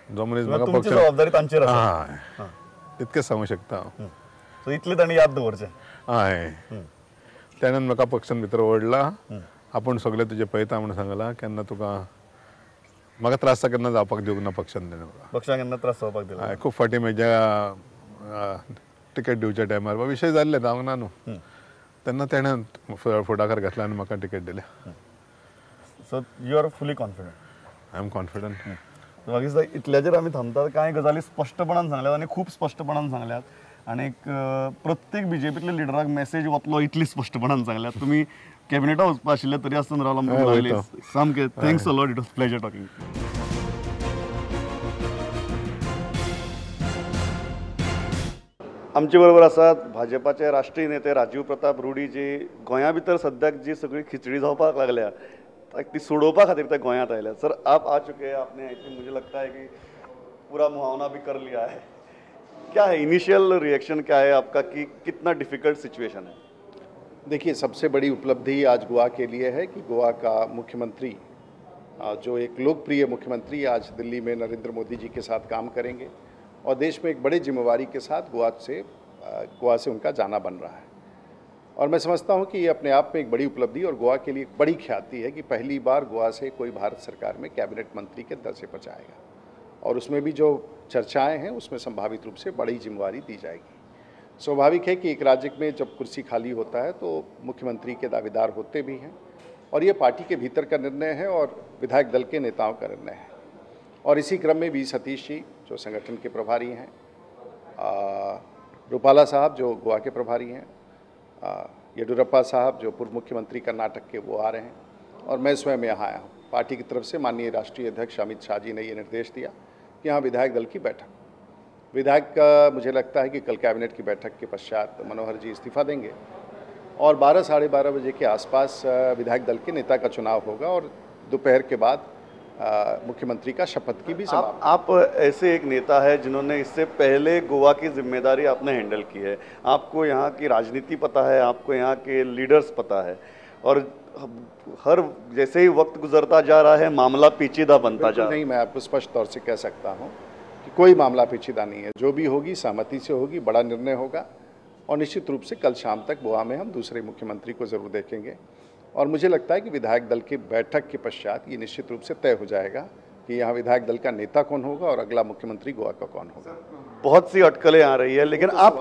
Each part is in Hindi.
जो मनीस म्हाका तुमची जबाबदारी तांचेर आसा. हय तितकेंच सांगूं शकता हांव. सो इतलें तांणी याद दवरचें. हय तेणेन म्हाका पक्षान भितर ओडला. आपूण सगळें तुजें पळयता म्हणून सांगलां. केन्ना तुका म्हाका त्रास केन्ना जावपाक दिवंक ना पक्षान तेणें म्हाका. पक्षाक केन्ना त्रास जावपाक दिलो. हय खूब फावटी म्हज्या टिकेट दिवच्या टायमार विशय जाल्ले जावंक ना न्हू. तेन्ना तेणें फुडाकार घेतला आनी म्हाका टिकेट दिल्या. So you are fully confident. I am confident. म्हाका दिसता इतल्याचेर आमी थांबतात. कांय गजाली स्पश्टपणान सांगल्यात आनी खूब स्पश्टपणान सांगल्यात. आनी प्रत्येक बीजेपीतल्या लिडराक मेसेज वतलो इतली स्पश्टपणान सांगल्यात. तुमी कॅबिनेटाक वचपा आशिल्ले तरी आसतना रावला म्हणून लागले. सामकें thanks a lot. It was pleasure talking. आमचे बरोबर आसात भाजपाचे राष्ट्रीय नेते राजीव प्रताप रुडी, जे गोंया भितर सद्याक जी सगळी खिचडी जावपाक लागल्या ती सोडोवपा खातीर ते गोंयांत आयल्या. सर आप आ चुके हैं. आपने आई थिंक मुझे लगता है कि पूरा मुहावना भी कर लिया है. क्या है इनिशियल रिएक्शन क्या है आपका कि कितना डिफिकल्ट सिचुएशन है? देखिए, सबसे बड़ी उपलब्धि आज गोवा के लिए है कि गोवा का मुख्यमंत्री, जो एक लोकप्रिय मुख्यमंत्री, आज दिल्ली में नरेंद्र मोदी जी के साथ काम करेंगे और देश में एक बड़ी जिम्मेवारी के साथ गोवा से उनका जाना बन रहा है. और मैं समझता हूं कि ये अपने आप में एक बड़ी उपलब्धि और गोवा के लिए एक बड़ी ख्याति है कि पहली बार गोवा से कोई भारत सरकार में कैबिनेट मंत्री के दर्जे पर जाएगा. और उसमें भी जो चर्चाएं हैं उसमें संभावित रूप से बड़ी जिम्मेवारी दी जाएगी. स्वाभाविक है कि एक राज्य में जब कुर्सी खाली होता है तो मुख्यमंत्री के दावेदार होते भी हैं और ये पार्टी के भीतर का निर्णय है और विधायक दल के नेताओं का निर्णय है. और इसी क्रम में वी सतीश जी जो संगठन के प्रभारी हैं, रूपाला साहब जो गोवा के प्रभारी हैं, येडियुरप्पा साहब जो पूर्व मुख्यमंत्री कर्नाटक के वो आ रहे हैं और मैं स्वयं यहाँ आया हूँ. पार्टी की तरफ से माननीय राष्ट्रीय अध्यक्ष अमित शाह जी ने ये निर्देश दिया कि यहाँ विधायक दल की बैठक. विधायक का मुझे लगता है कि कल कैबिनेट की बैठक के पश्चात मनोहर जी इस्तीफा देंगे और 12 साढ़े 12 बजे के आसपास विधायक दल के नेता का चुनाव होगा और दोपहर के बाद मुख्यमंत्री का शपथ की भी समाप्ति. आप ऐसे एक नेता है जिन्होंने इससे पहले गोवा की जिम्मेदारी आपने हैंडल की है. आपको यहाँ की राजनीति पता है, आपको यहाँ के लीडर्स पता है और हर जैसे ही वक्त गुजरता जा रहा है मामला पेचीदा बनता जा रहा है. नहीं, मैं आपको स्पष्ट तौर से कह सकता हूँ कि कोई मामला पेचीदा नहीं है. जो भी होगी सहमति से होगी, बड़ा निर्णय होगा और निश्चित रूप से कल शाम तक गोवा में हम दूसरे मुख्यमंत्री को जरूर देखेंगे. और मुझे लगता है कि विधायक दल की बैठक के पश्चात ये निश्चित रूप से तय हो जाएगा कि यहाँ विधायक दल का नेता कौन होगा और अगला मुख्यमंत्री गोवा का कौन होगा. बहुत सी अटकलें आ रही है, लेकिन आप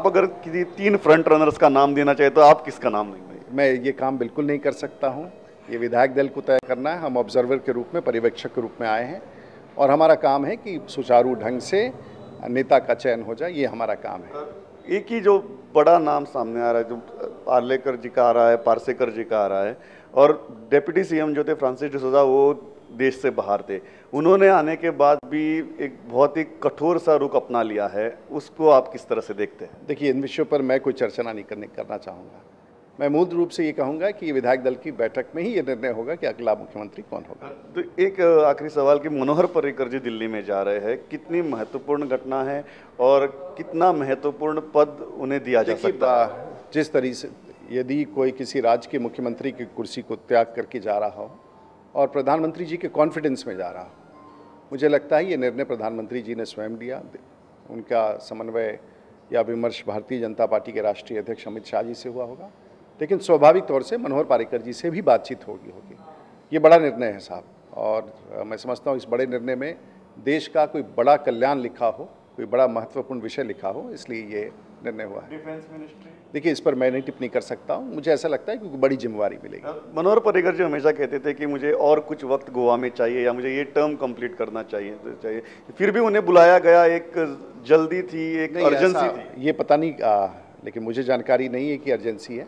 अगर किसी 3 फ्रंट रनर्स का नाम देना चाहे तो आप किसका नाम देंगे? मैं ये काम बिल्कुल नहीं कर सकता हूँ. ये विधायक दल को तय करना है. हम ऑब्जर्वर के रूप में, पर्यवेक्षक के रूप में आए हैं और हमारा काम है कि सुचारू ढंग से नेता का चयन हो जाए. ये हमारा काम है. एक ही जो बड़ा नाम सामने आ रहा है, जो पार्लेकर जी का आ रहा है, पार्सेकर जी का आ रहा है, और डेप्यूटी सीएम जो थे फ्रांसिस डिसोजा वो देश से बाहर थे. उन्होंने आने के बाद भी एक बहुत ही कठोर सा रुख अपना लिया है. उसको आप किस तरह से देखते हैं? देखिए, इन विषयों पर मैं कोई चर्चा नहीं करना चाहूँगा. मैं मूल रूप से ये कहूँगा कि विधायक दल की बैठक में ही ये निर्णय होगा कि अगला मुख्यमंत्री कौन होगा. तो एक आखिरी सवाल कि मनोहर पर्रिकर जी दिल्ली में जा रहे हैं, कितनी महत्वपूर्ण घटना है और कितना महत्वपूर्ण पद उन्हें दिया जा सकता है? जिस तरीके से यदि कोई किसी राज्य के मुख्यमंत्री की कुर्सी को त्याग करके जा रहा हो और प्रधानमंत्री जी के कॉन्फिडेंस में जा रहा हो, मुझे लगता है ये निर्णय प्रधानमंत्री जी ने स्वयं लिया. उनका समन्वय या विमर्श भारतीय जनता पार्टी के राष्ट्रीय अध्यक्ष अमित शाह जी से हुआ होगा, लेकिन स्वाभाविक तौर से मनोहर पर्रिकर जी से भी बातचीत होगी. ये बड़ा निर्णय है साहब और मैं समझता हूँ इस बड़े निर्णय में देश का कोई बड़ा कल्याण लिखा हो, कोई बड़ा महत्वपूर्ण विषय लिखा हो, इसलिए ये निर्णय हुआ है. डिफेंस मिनिस्ट्री, देखिए, इस पर मैं नहीं टिप्पणी कर सकता हूँ. मुझे ऐसा लगता है कि बड़ी जिम्मेवारी मिलेगी. मनोहर पर्रिकर जी हमेशा कहते थे कि मुझे और कुछ वक्त गोवा में चाहिए या मुझे ये टर्म कंप्लीट करना चाहिए. फिर भी उन्हें बुलाया गया. एक जल्दी थी, एक अर्जेंसी थी. ये पता नहीं, लेकिन मुझे जानकारी नहीं है कि अर्जेंसी है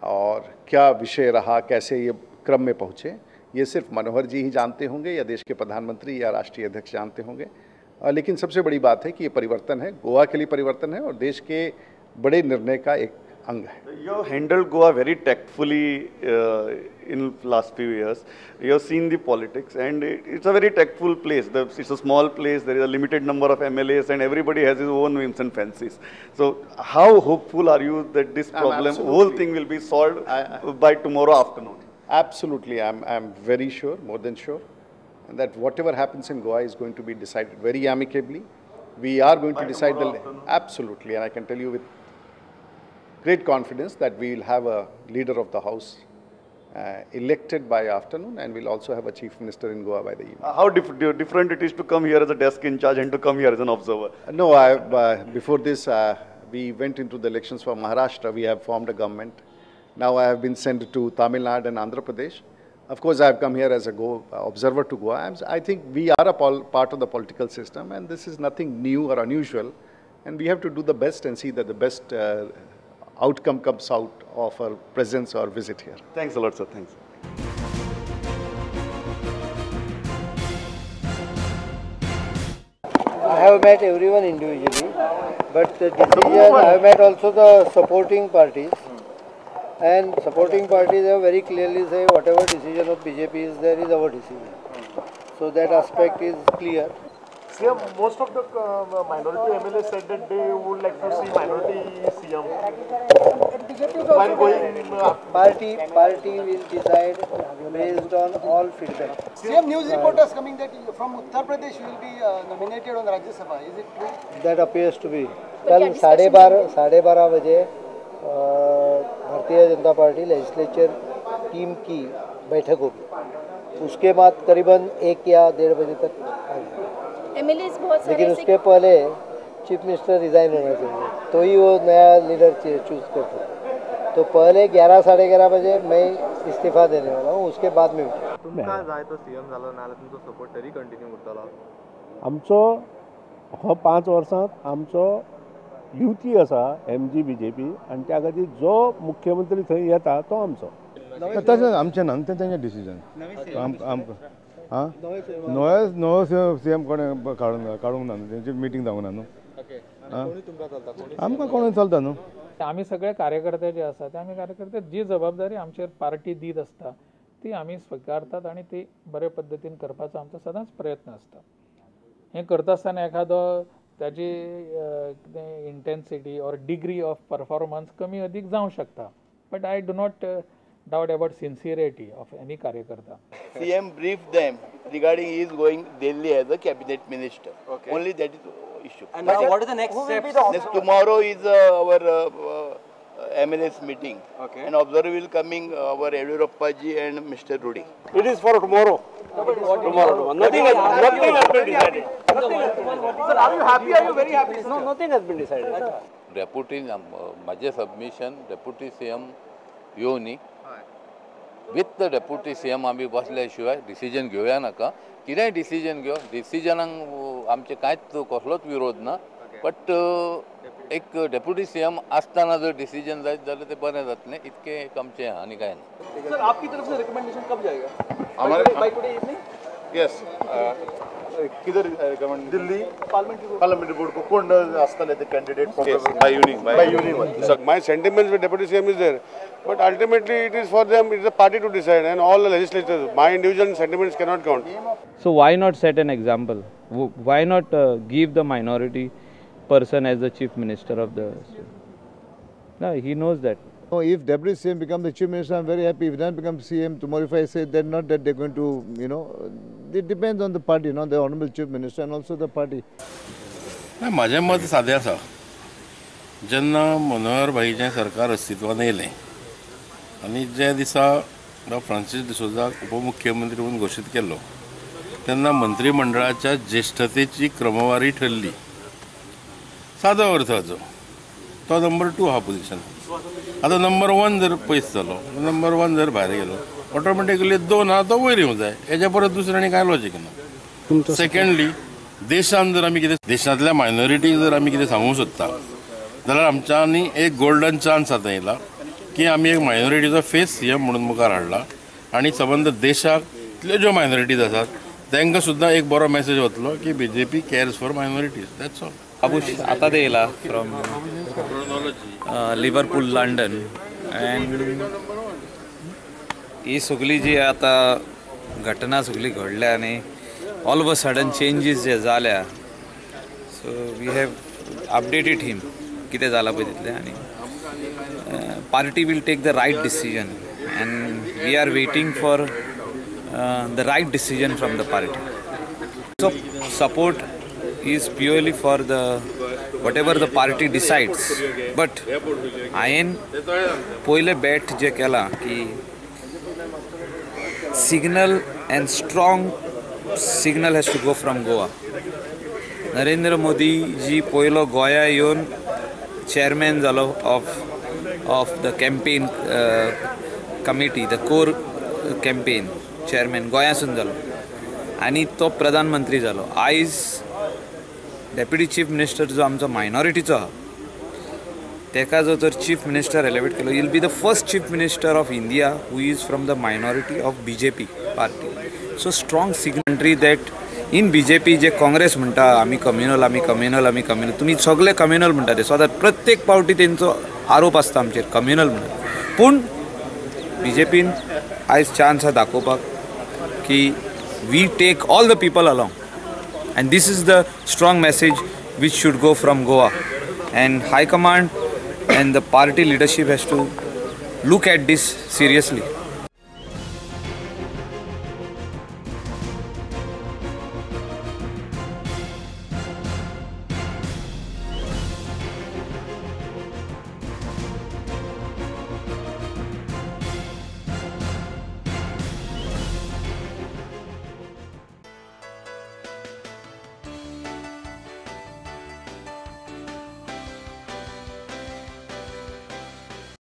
और क्या विषय रहा, कैसे ये क्रम में पहुँचे, ये सिर्फ मनोहर जी ही जानते होंगे या देश के प्रधानमंत्री या राष्ट्रीय अध्यक्ष जानते होंगे. लेकिन सबसे बड़ी बात है कि ये परिवर्तन है, गोवा के लिए परिवर्तन है और देश के बड़े निर्णय का एक अंग है. You handled Goa very tactfully in last few years. You have seen the politics and it's a very tactful place. It's a small place. There is a limited number of MLAs and everybody has his own whims and fancies. So how hopeful are you that this problem, whole thing will be solved by tomorrow afternoon? Absolutely, I'm very sure, more than sure. and that whatever happens in Goa is going to be decided very amicably. We are going to decide absolutely, and I can tell you with great confidence that we will have a leader of the house elected by afternoon, and we'll also have a chief minister in Goa by the evening. How different it is to come here as a desk in charge and to come here as an observer? No, before this, we went into the elections for Maharashtra. We have formed a government. Now I have been sent to Tamil Nadu and Andhra Pradesh. Of course, I have come here as a observer to Goa. I think we are a part of the political system, and this is nothing new or unusual. And we have to do the best and see that the best outcome comes out of our presence or visit here. Thanks a lot, sir. Thanks. I have met everyone individually, but the decision, I have met also the supporting parties, and supporting parties have very clearly said whatever decision of BJP is there is our decision. So that aspect is clear. CM, most of the minority MLAs said that they would like to see minority CM. While going, Party will decide based on all feedback. CM, news reporters coming that from Uttar Pradesh will be nominated on the Rajya Sabha. Is it true? That appears to be. कल 12:30 बजे Bharatiya Janata party legislature team की बैठक होगी, उसके बाद करीबन 1 या 1:30 बजे तक एमएलएस बहुत सारे, लेकिन उसके पहले चीफ मिनिस्टर रिजाइन होना चाहिए तो ही वो नया लीडर चूज कर सकते. तो पहले 11 साढ़े 11 बजे मैं इस्तीफा देने वाला हूँ, उसके बाद में तुमकां जाय तो सीएम जालो नाल्यार तुमचो सपोर्ट तरी कंटिन्यू उरतलो. आमचो हो 5 वर्सांत आमचो युती आसा MG BJP, आनी त्या खातीर जो मुख्यमंत्री थंय येता तो आमचो. तशें आमचें ना तें तेंचें डिसिजन. आमकां हां नवो CM कोणें काडूंक ना न्हू, तेंची मिटींग जावंक ना न्हू. आमकां कोणूय चलता न्हू. आमी सगळे कार्यकर्ते जे आसा ते आमी कार्यकर्ते जी जबाबदारी आमचेर पार्टी दीत आसता ती आमी स्विकारतात आनी ती बरे पद्दतीन करपाचो आमचो सदांच प्रयत्न आसता. हें करता आसतना एखादो त्याची इंटेन्सिटी और डिग्री ऑफ परफॉर्मन्स कमी अदीक जावंक शकता, but I do not doubt about sincerity of any karyakarta. CM briefed them regarding he is going Delhi as a cabinet minister. Okay. Only that is issue. And now what is the next step? Next tomorrow is our MLS meeting. Okay. And observer will coming our Yediyurappa ji and Mr. Rudy. it is for tomorrow. Tomorrow. Nothing has been decided. Sir, are you happy? Are you very happy? No, nothing has been decided. Deputy, माझे सबमिशन डेप्युटी CM येवनी विथ द डेप्युटी CM आम्ही बसल्या शिवाय डिसिजन घेवया नाका. कितेंय डिसिजन घेव, डिसिजनाक आमचे कांयच कसलोच विरोध ना, बट एक डेप्युटी CM आसतना जर डिसिजन जायत जाल्यार ते बरें जातलें, इतकें एक आमचें आनी कांय ना. सर, आपकी तरफ से रिकमेंडेशन कब जाएगा? हमारे बाय टुडे इवनिंग? यस. किधर गवर्नमेंट दिल्ली पार्लियामेंट्री बोर्ड को कौन आसतले the candidate by evening. So my sentiments with deputy CM is there, but ultimately it is for them, it is a party to decide, and all the legislators, my individual sentiments cannot count. So why not set an example? Why not give the minority person as the chief minister of the state? No, he knows that. No, if deputy CM becomes the chief minister, I'm very happy. If then becomes CM tomorrow, if I say they're not that they're going to, it depends on the party, the honorable chief minister and also the party. माझे मत साधे आसा. जेन्ना मनोहर भाईचें सरकार अस्तित्वान येयलें आनी जे दिसा फ्रांसीस डिसोजाक उपमुख्यमंत्री म्हणून घोशीत केल्लो तेन्ना मंत्रिमंडळाच्या ज्येष्ठतेची क्रमवारी ठरली. सादो अर्थ हाचो तो नंबर 2 हा पोझिशन. आतां नंबर 1 जर पयस जालो, नंबर 1 जर भायर गेलो, ऑटोमॅटिकली 2 हा तो वयर येवंक जाय. हेज्या परत दुसरें आनी कांय लॉजीक ना. सेकंडली, देशान जर आमी कितें देशांतल्या मायनॉरिटीक जर आमी कितें सांगूंक सोदता जाल्यार आमच्यांनी एक गोल्डन चान्स आतां येयला की आमी एक मायनॉरिटीचो फेस CM म्हणून मुखार हाडला आनी संबंद देशांतल्यो ज्यो मायनॉरिटीज आसात तांकां सुद्दां एक बरो मेसेज वतलो की BJP cares for minorities. That's all. अबुश आता ते येयला फ्रॉम लिव्हरपूल लंडन, अँड ही सगळी जी आता घटना सगळी घडल्या आनी all of a sudden changes जे जाल्या, so we have updated him कितें जालां पळय तितलें, आनी party will take the right decision, and we are waiting for the right decision from the party. So support is purely for the whatever the party decides. But हायेन पहिले bet जे केला की signal and strong signal has to go from Goa. Narendra Modi ji पयलो गोंया येवन chairman जालो of the campaign committee, the core campaign chairman गोंयासून जालो आनी तो प्रधानमंत्री जालो. आयज डेप्युटी चीफ मिनिस्टर जो आमचो मायनॉरिटीचो आहा तेका जो तर चीफ मिनिस्टर एलिवेट केलो, will be the first chief minister of India who is from the minority of BJP party. So strong signatory that in BJP जे काँग्रेस म्हणटा आमी कम्युनल तुमी सगळे कम्युनल म्हणटा ते सदांच प्रत्येक पावटी तेंचो आरोप आसता आमचेर कम्युनल म्हणून. पूण BJPन आयज चान्स आसा दाखोवपाक की we take all the people along. And this is the strong message which should go from Goa, and High Command and the party leadership has to look at this seriously.